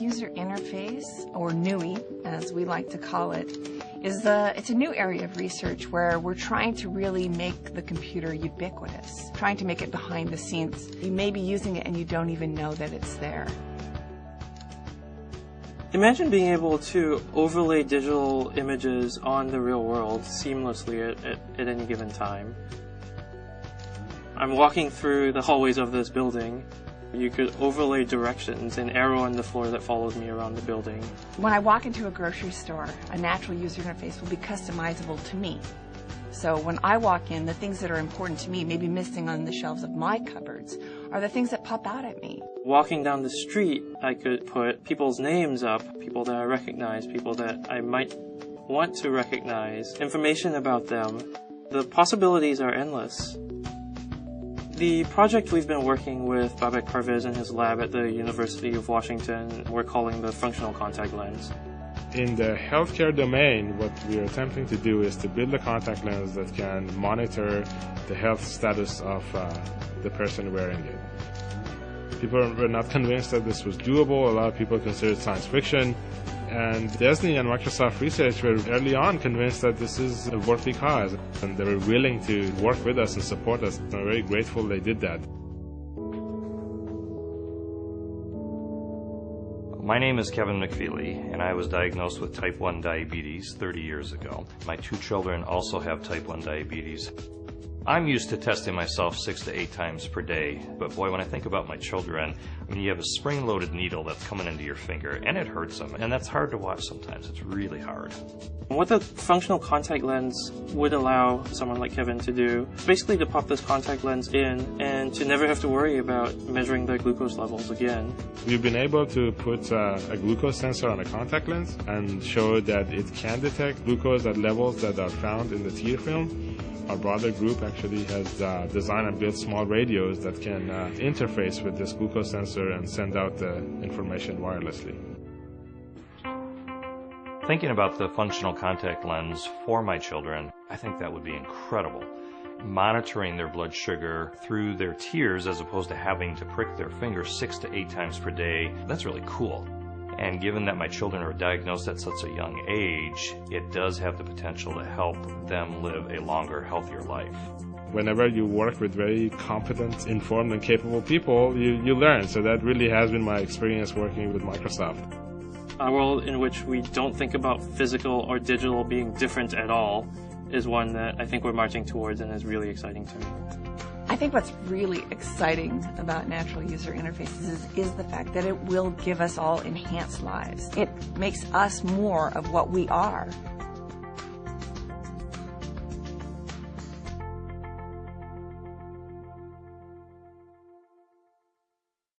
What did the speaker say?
user interface, or NUI, as we like to call it, it's a new area of research where we're trying to really make the computer ubiquitous, trying to make it behind the scenes. You may be using it and you don't even know that it's there. Imagine being able to overlay digital images on the real world seamlessly at any given time. I'm walking through the hallways of this building. You could overlay directions, an arrow on the floor that follows me around the building. When I walk into a grocery store, a natural user interface will be customizable to me. So when I walk in, the things that are important to me, maybe missing on the shelves of my cupboards, are the things that pop out at me. Walking down the street, I could put people's names up, people that I recognize, people that I might want to recognize, information about them. The possibilities are endless. The project we've been working with Babak Parvez in his lab at the University of Washington, we're calling the functional contact lens. In the healthcare domain, what we are attempting to do is to build a contact lens that can monitor the health status of the person wearing it. People were not convinced that this was doable. A lot of people considered science fiction. And Disney and Microsoft Research were early on convinced that this is a worthy cause, and they were willing to work with us and support us. I'm very grateful they did that. My name is Kevin McFeely, and I was diagnosed with type 1 diabetes 30 years ago. My 2 children also have type 1 diabetes. I'm used to testing myself 6 to 8 times per day, but boy, when I think about my children, I mean, you have a spring-loaded needle that's coming into your finger, and it hurts them, and that's hard to watch sometimes. It's really hard. What the functional contact lens would allow someone like Kevin to do is basically to pop this contact lens in and to never have to worry about measuring their glucose levels again. We've been able to put a glucose sensor on a contact lens and show that it can detect glucose at levels that are found in the tear film. Our broader group actually has designed and built small radios that can interface with this glucose sensor and send out the information wirelessly. Thinking about the functional contact lens for my children, I think that would be incredible. Monitoring their blood sugar through their tears as opposed to having to prick their finger 6 to 8 times per day, that's really cool. And given that my children are diagnosed at such a young age, it does have the potential to help them live a longer, healthier life. Whenever you work with very competent, informed, and capable people, you learn. So that really has been my experience working with Microsoft. A world in which we don't think about physical or digital being different at all is one that I think we're marching towards and is really exciting to me. I think what's really exciting about natural user interfaces is the fact that it will give us all enhanced lives. It makes us more of what we are.